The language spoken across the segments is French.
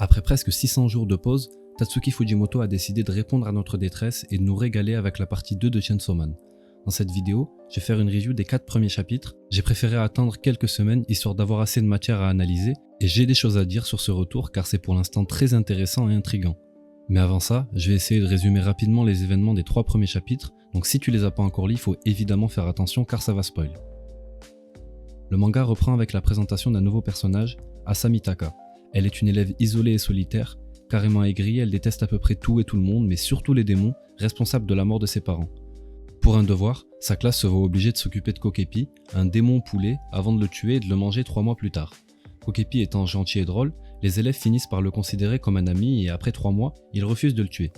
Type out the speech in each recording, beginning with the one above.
Après presque 600 jours de pause, Tatsuki Fujimoto a décidé de répondre à notre détresse et de nous régaler avec la partie 2 de Chainsaw Man. Dans cette vidéo, je vais faire une review des 4 premiers chapitres. J'ai préféré attendre quelques semaines histoire d'avoir assez de matière à analyser et j'ai des choses à dire sur ce retour car c'est pour l'instant très intéressant et intriguant. Mais avant ça, je vais essayer de résumer rapidement les événements des 3 premiers chapitres, donc si tu les as pas encore lus, il faut évidemment faire attention car ça va spoil. Le manga reprend avec la présentation d'un nouveau personnage, Asa Mitaka. Elle est une élève isolée et solitaire, carrément aigrie, elle déteste à peu près tout et tout le monde, mais surtout les démons, responsables de la mort de ses parents. Pour un devoir, sa classe se voit obligée de s'occuper de Kokepi, un démon poulet, avant de le tuer et de le manger 3 mois plus tard. Kokepi étant gentil et drôle, les élèves finissent par le considérer comme un ami et après 3 mois, ils refusent de le tuer.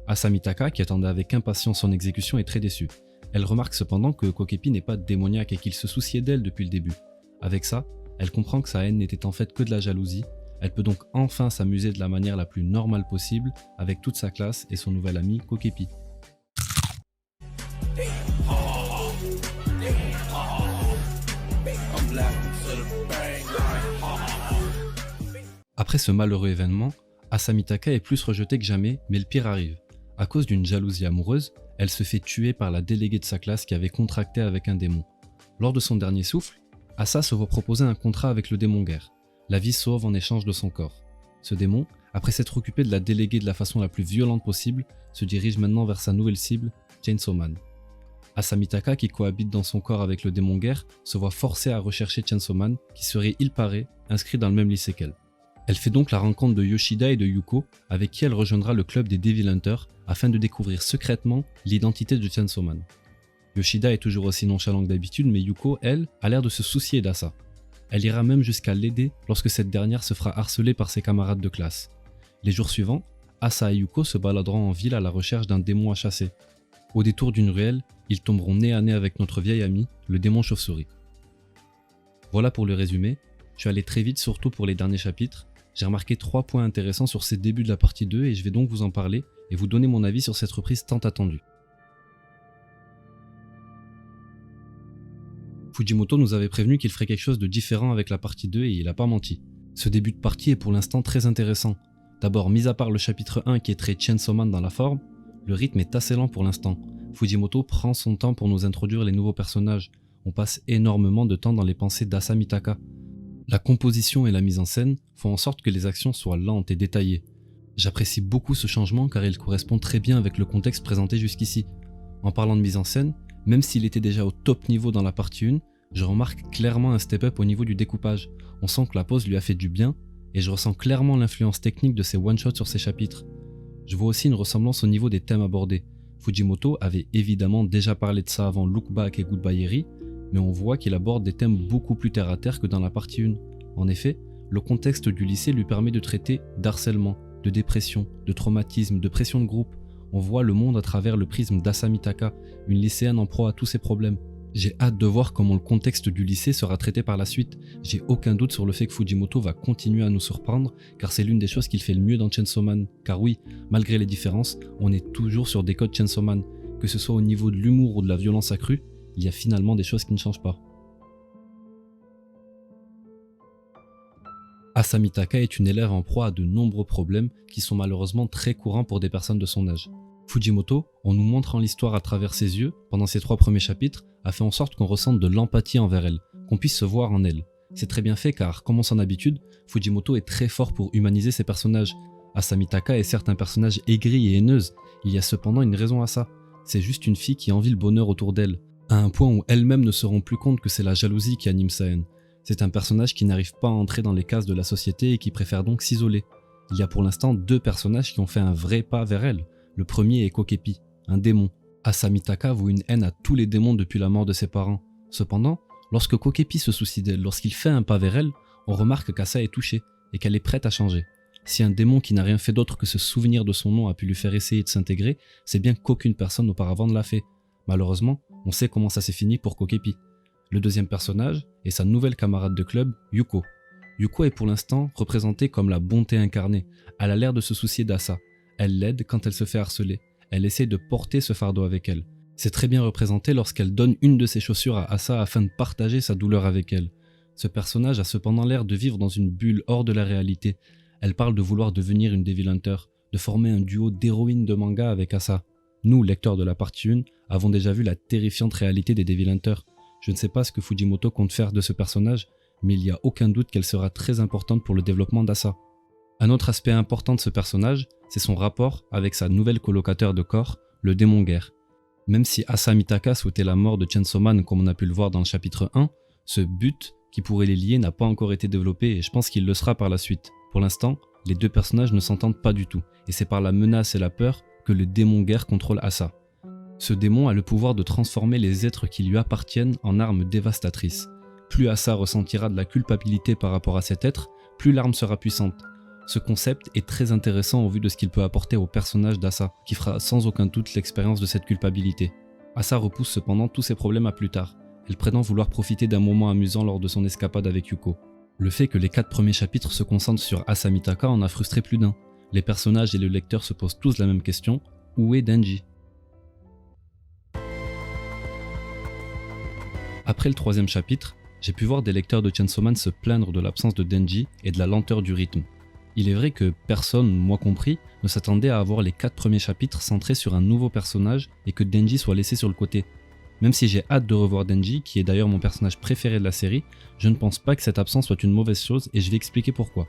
Asa Mitaka, qui attendait avec impatience son exécution, est très déçue. Elle remarque cependant que Kokepi n'est pas démoniaque et qu'il se souciait d'elle depuis le début. Avec ça, elle comprend que sa haine n'était en fait que de la jalousie. Elle peut donc enfin s'amuser de la manière la plus normale possible avec toute sa classe et son nouvel ami Kokepi. Après ce malheureux événement, Asa Mitaka est plus rejetée que jamais, mais le pire arrive. À cause d'une jalousie amoureuse, elle se fait tuer par la déléguée de sa classe qui avait contracté avec un démon. Lors de son dernier souffle, Asa se voit proposer un contrat avec le démon guerre. La vie sauve en échange de son corps. Ce démon, après s'être occupé de la déléguée de la façon la plus violente possible, se dirige maintenant vers sa nouvelle cible, Chainsaw Man. Asa Mitaka, qui cohabite dans son corps avec le démon guerre, se voit forcée à rechercher Chainsaw Man, qui serait, il paraît, inscrit dans le même lycée qu'elle. Elle fait donc la rencontre de Yoshida et de Yuko, avec qui elle rejoindra le club des Devil Hunters, afin de découvrir secrètement l'identité de Chainsaw Man. Yoshida est toujours aussi nonchalant que d'habitude, mais Yuko, elle, a l'air de se soucier d'Asa. Elle ira même jusqu'à l'aider lorsque cette dernière se fera harceler par ses camarades de classe. Les jours suivants, Asa et Yuko se baladeront en ville à la recherche d'un démon à chasser. Au détour d'une ruelle, ils tomberont nez à nez avec notre vieil ami, le démon chauve-souris. Voilà pour le résumé. Je suis allé très vite, surtout pour les derniers chapitres. J'ai remarqué 3 points intéressants sur ces débuts de la partie 2 et je vais donc vous en parler et vous donner mon avis sur cette reprise tant attendue. Fujimoto nous avait prévenu qu'il ferait quelque chose de différent avec la partie 2 et il n'a pas menti. Ce début de partie est pour l'instant très intéressant. D'abord, mis à part le chapitre 1 qui est très Chainsaw Man dans la forme, le rythme est assez lent pour l'instant. Fujimoto prend son temps pour nous introduire les nouveaux personnages. On passe énormément de temps dans les pensées d'Asa Mitaka. La composition et la mise en scène font en sorte que les actions soient lentes et détaillées. J'apprécie beaucoup ce changement car il correspond très bien avec le contexte présenté jusqu'ici. En parlant de mise en scène, même s'il était déjà au top niveau dans la partie 1, je remarque clairement un step-up au niveau du découpage. On sent que la pause lui a fait du bien et je ressens clairement l'influence technique de ses one-shots sur ses chapitres. Je vois aussi une ressemblance au niveau des thèmes abordés. Fujimoto avait évidemment déjà parlé de ça avant Look Back et Goodbye Eri, mais on voit qu'il aborde des thèmes beaucoup plus terre à terre que dans la partie 1. En effet, le contexte du lycée lui permet de traiter d'harcèlement, de dépression, de traumatisme, de pression de groupe. On voit le monde à travers le prisme d'Asa Mitaka, une lycéenne en proie à tous ses problèmes. J'ai hâte de voir comment le contexte du lycée sera traité par la suite. J'ai aucun doute sur le fait que Fujimoto va continuer à nous surprendre, car c'est l'une des choses qu'il fait le mieux dans Chainsaw Man. Car oui, malgré les différences, on est toujours sur des codes Chainsaw Man. Que ce soit au niveau de l'humour ou de la violence accrue, il y a finalement des choses qui ne changent pas. Asa Mitaka est une élève en proie à de nombreux problèmes qui sont malheureusement très courants pour des personnes de son âge. Fujimoto, en nous montrant l'histoire à travers ses yeux, pendant ces 3 premiers chapitres, a fait en sorte qu'on ressente de l'empathie envers elle, qu'on puisse se voir en elle. C'est très bien fait car, comme en son habitude, Fujimoto est très fort pour humaniser ses personnages. Asa Mitaka est certes un personnage aigri et haineuse, il y a cependant une raison à ça. C'est juste une fille qui envie le bonheur autour d'elle, à un point où elle-même ne se rend plus compte que c'est la jalousie qui anime sa haine. C'est un personnage qui n'arrive pas à entrer dans les cases de la société et qui préfère donc s'isoler. Il y a pour l'instant 2 personnages qui ont fait un vrai pas vers elle. Le premier est Kokepi, un démon. Asa Mitaka voue une haine à tous les démons depuis la mort de ses parents. Cependant, lorsque Kokepi se soucie d'elle, lorsqu'il fait un pas vers elle, on remarque qu'Asa est touchée et qu'elle est prête à changer. Si un démon qui n'a rien fait d'autre que se souvenir de son nom a pu lui faire essayer de s'intégrer, c'est bien qu'aucune personne auparavant ne l'a fait. Malheureusement, on sait comment ça s'est fini pour Kokepi. Le deuxième personnage est sa nouvelle camarade de club, Yuko. Yuko est pour l'instant représentée comme la bonté incarnée. Elle a l'air de se soucier d'Asa. Elle l'aide quand elle se fait harceler. Elle essaie de porter ce fardeau avec elle. C'est très bien représenté lorsqu'elle donne une de ses chaussures à Asa afin de partager sa douleur avec elle. Ce personnage a cependant l'air de vivre dans une bulle hors de la réalité. Elle parle de vouloir devenir une Devil Hunter, de former un duo d'héroïnes de manga avec Asa. Nous, lecteurs de la partie 1, avons déjà vu la terrifiante réalité des Devil Hunters. Je ne sais pas ce que Fujimoto compte faire de ce personnage, mais il n'y a aucun doute qu'elle sera très importante pour le développement d'Asa. Un autre aspect important de ce personnage, c'est son rapport avec sa nouvelle colocataire de corps, le démon guerre. Même si Asa Mitaka souhaitait la mort de Chainsaw Man comme on a pu le voir dans le chapitre 1, ce but qui pourrait les lier n'a pas encore été développé et je pense qu'il le sera par la suite. Pour l'instant, les deux personnages ne s'entendent pas du tout, et c'est par la menace et la peur que le démon guerre contrôle Asa. Ce démon a le pouvoir de transformer les êtres qui lui appartiennent en armes dévastatrices. Plus Asa ressentira de la culpabilité par rapport à cet être, plus l'arme sera puissante. Ce concept est très intéressant au vu de ce qu'il peut apporter au personnage d'Asa, qui fera sans aucun doute l'expérience de cette culpabilité. Asa repousse cependant tous ses problèmes à plus tard. Elle prétend vouloir profiter d'un moment amusant lors de son escapade avec Yuko. Le fait que les 4 premiers chapitres se concentrent sur Asa Mitaka en a frustré plus d'un. Les personnages et le lecteur se posent tous la même question, où est Denji ? Après le 3e chapitre, j'ai pu voir des lecteurs de Chainsaw Man se plaindre de l'absence de Denji et de la lenteur du rythme. Il est vrai que personne, moi compris, ne s'attendait à avoir les 4 premiers chapitres centrés sur un nouveau personnage et que Denji soit laissé sur le côté. Même si j'ai hâte de revoir Denji, qui est d'ailleurs mon personnage préféré de la série, je ne pense pas que cette absence soit une mauvaise chose et je vais expliquer pourquoi.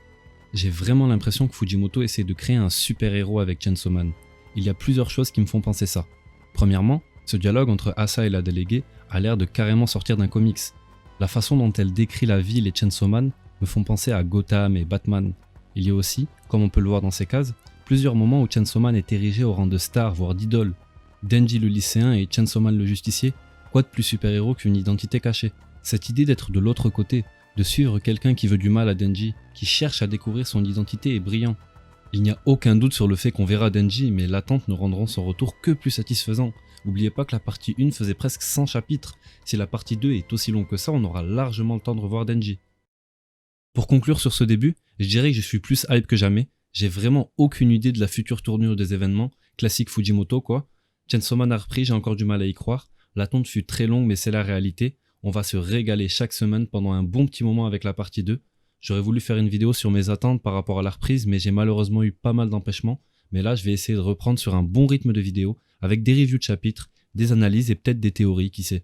J'ai vraiment l'impression que Fujimoto essaie de créer un super-héros avec Chainsaw Man. Il y a plusieurs choses qui me font penser ça. Premièrement, ce dialogue entre Asa et la déléguée a l'air de carrément sortir d'un comics. La façon dont elle décrit la ville et Chainsaw Man me font penser à Gotham et Batman. Il y a aussi, comme on peut le voir dans ces cases, plusieurs moments où Chainsaw Man est érigé au rang de star, voire d'idole. Denji le lycéen et Chainsaw Man le justicier, quoi de plus super-héros qu'une identité cachée ? Cette idée d'être de l'autre côté, de suivre quelqu'un qui veut du mal à Denji, qui cherche à découvrir son identité est brillant. Il n'y a aucun doute sur le fait qu'on verra Denji, mais l'attente ne rendront son retour que plus satisfaisant. N'oubliez pas que la partie 1 faisait presque 100 chapitres. Si la partie 2 est aussi longue que ça, on aura largement le temps de revoir Denji. Pour conclure sur ce début, je dirais que je suis plus hype que jamais. J'ai vraiment aucune idée de la future tournure des événements, classique Fujimoto quoi. Chainsaw Man a repris, j'ai encore du mal à y croire. L'attente fut très longue mais c'est la réalité. On va se régaler chaque semaine pendant un bon petit moment avec la partie 2. J'aurais voulu faire une vidéo sur mes attentes par rapport à la reprise mais j'ai malheureusement eu pas mal d'empêchements. Mais là je vais essayer de reprendre sur un bon rythme de vidéo avec des reviews de chapitres, des analyses et peut-être des théories, qui sait.